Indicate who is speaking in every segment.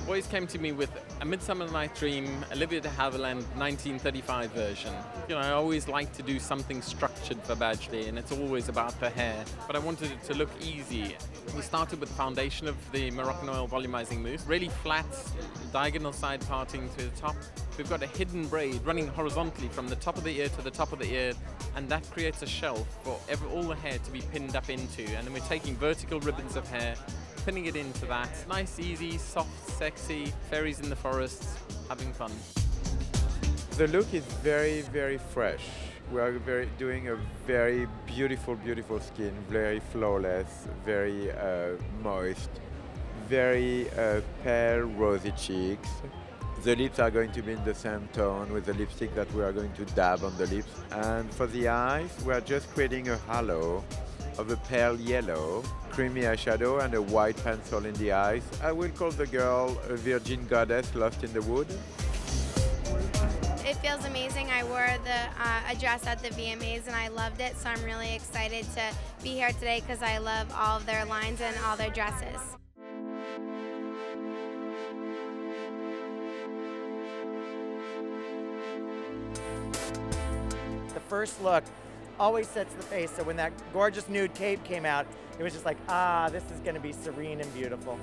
Speaker 1: Boys came to me with A Midsummer Night's Dream, Olivia de Havilland 1935 version. You know, I always like to do something structured for Badgley, and it's always about the hair. But I wanted it to look easy. We started with the foundation of the Moroccan oil volumizing mousse, really flat, diagonal side parting to the top. We've got a hidden braid running horizontally from the top of the ear to the top of the ear, and that creates a shelf for all the hair to be pinned up into. And then we're taking vertical ribbons of hair, pinning it into that. Nice, easy, soft, sexy, fairies in the forest, having fun.
Speaker 2: The look is very, very fresh. We are doing a very beautiful, beautiful skin, very flawless, very moist, very pale, rosy cheeks. The lips are going to be in the same tone with the lipstick that we are going to dab on the lips. And for the eyes, we are just creating a halo of a pale yellow, creamy eyeshadow and a white pencil in the eyes. I will call the girl a virgin goddess lost in the wood.
Speaker 3: It feels amazing. I wore a dress at the VMAs and I loved it, so I'm really excited to be here today because I love all of their lines and all their dresses.
Speaker 4: The first look always sets the face, so when that gorgeous nude cape came out, it was just like, ah, this is going to be serene and beautiful.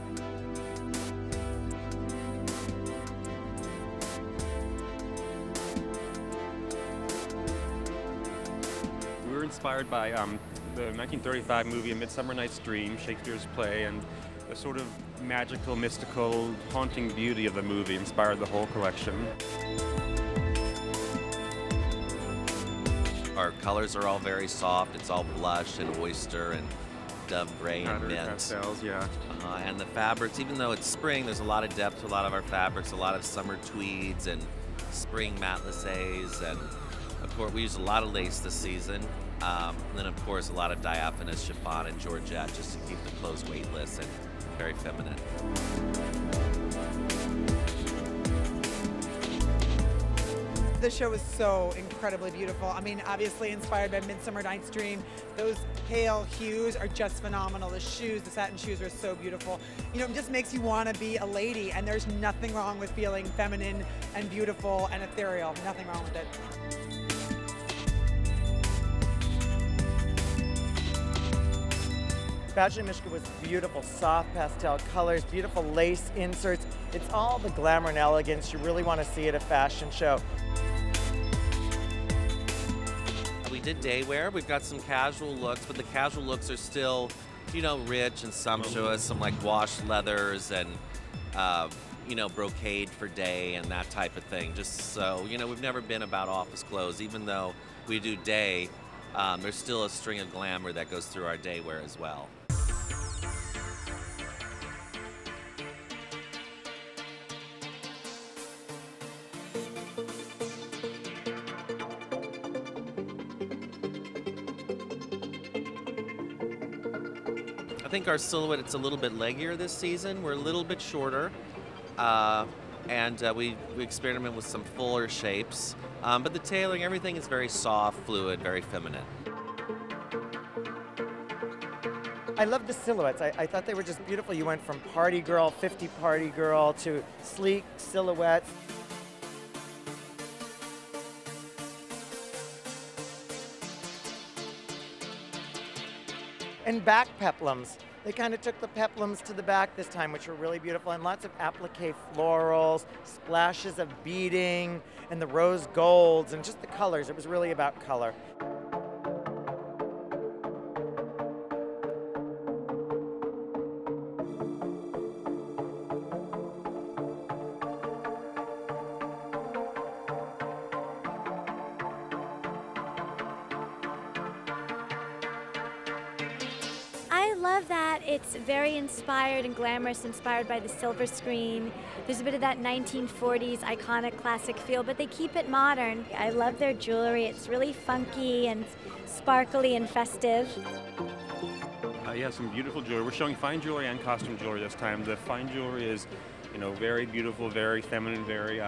Speaker 5: We were inspired by the 1935 movie A Midsummer Night's Dream, Shakespeare's play, and the sort of magical, mystical, haunting beauty of the movie inspired the whole collection.
Speaker 6: Our colors are all very soft. It's all blush and oyster and dove gray and mint.
Speaker 5: Pastels, yeah.
Speaker 6: And the fabrics, even though it's spring, there's a lot of depth to a lot of our fabrics, a lot of summer tweeds and spring matelassés, and of course we use a lot of lace this season. And then of course a lot of diaphanous chiffon and georgette just to keep the clothes weightless and very feminine.
Speaker 7: The show was so incredibly beautiful. I mean, obviously inspired by Midsummer Night's Dream. Those pale hues are just phenomenal. The shoes, the satin shoes are so beautiful. You know, it just makes you want to be a lady, and there's nothing wrong with feeling feminine and beautiful and ethereal. Nothing wrong with it.
Speaker 4: Badgley Mischka was beautiful, soft pastel colors, beautiful lace inserts. It's all the glamour and elegance you really want to see at a fashion show.
Speaker 6: We did day wear. We've got some casual looks, but the casual looks are still, you know, rich and sumptuous. Some like washed leathers and, you know, brocade for day and that type of thing. Just so, you know, we've never been about office clothes. Even though we do day, there's still a string of glamour that goes through our day wear as well. I think our silhouette, it's a little bit leggier this season. We're a little bit shorter, and we experiment with some fuller shapes. But the tailoring, everything is very soft, fluid, very feminine.
Speaker 4: I love the silhouettes. I thought they were just beautiful. You went from party girl, 50 party girl, to sleek silhouettes. And back peplums. They kind of took the peplums to the back this time, which were really beautiful, and lots of applique florals, splashes of beading, and the rose golds, and just the colors. It was really about color.
Speaker 8: I love that it's very inspired and glamorous, inspired by the silver screen. There's a bit of that 1940s iconic classic feel, but they keep it modern. I love their jewelry. It's really funky and sparkly and festive.
Speaker 5: Yeah, some beautiful jewelry. We're showing fine jewelry and costume jewelry this time. The fine jewelry is, you know, very beautiful, very feminine, very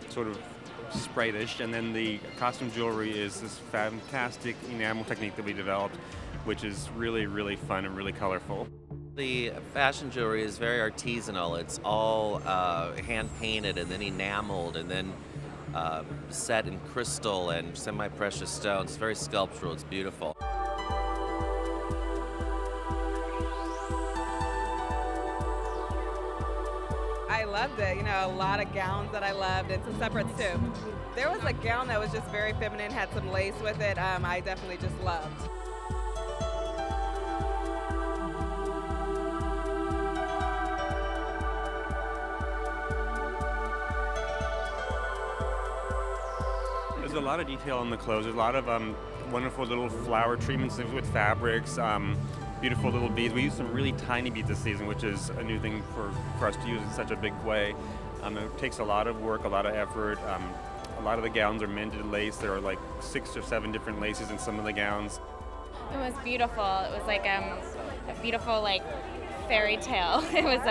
Speaker 5: sort of sprite-ish, and then the costume jewelry is this fantastic enamel technique that we developed, which is really, really fun and really colorful.
Speaker 6: The fashion jewelry is very artisanal. It's all hand painted and then enameled and then set in crystal and semi-precious stones. It's very sculptural. It's beautiful.
Speaker 9: I loved it. You know, a lot of gowns that I loved and some separates too. There was a gown that was just very feminine, had some lace with it. I definitely just loved.
Speaker 5: There's a lot of detail on the clothes. There's a lot of wonderful little flower treatments with fabrics, beautiful little beads. We use some really tiny beads this season, which is a new thing for us to use in such a big way. It takes a lot of work, a lot of effort. A lot of the gowns are mended lace. There are like 6 or 7 different laces in some of the gowns.
Speaker 10: It was beautiful. It was like a beautiful like fairy tale. It was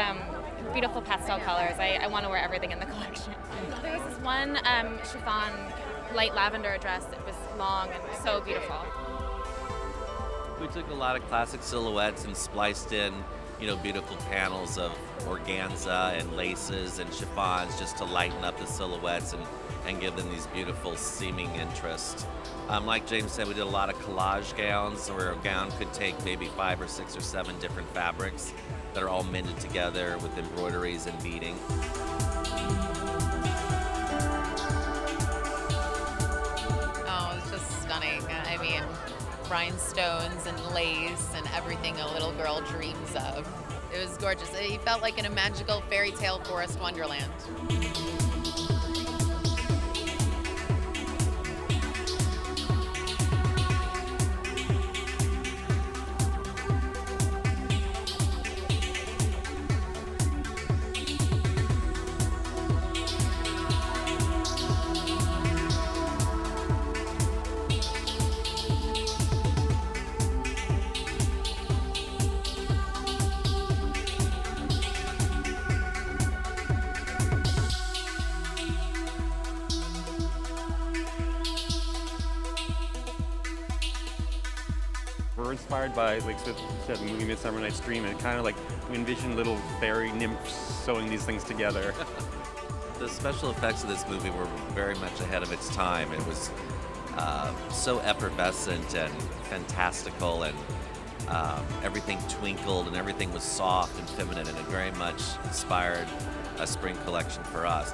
Speaker 10: beautiful pastel colors. I want to wear everything in the collection. There was this one chiffon light lavender dress that was long and so beautiful.
Speaker 6: We took a lot of classic silhouettes and spliced in, you know, beautiful panels of organza and laces and chiffons just to lighten up the silhouettes and give them these beautiful seeming interest. Like James said, we did a lot of collage gowns where a gown could take maybe 5 or 6 or 7 different fabrics that are all mended together with embroideries and beading.
Speaker 11: Oh, it's just stunning. I mean, rhinestones and lace and everything a little girl dreams of. It was gorgeous. It felt like in a magical fairy tale forest wonderland.
Speaker 5: We're inspired by, like said, the movie Midsummer Night's Dream, and kind of like we envision little fairy nymphs sewing these things together.
Speaker 6: The special effects of this movie were very much ahead of its time. It was so effervescent and fantastical, and everything twinkled and everything was soft and feminine, and it very much inspired a spring collection for us.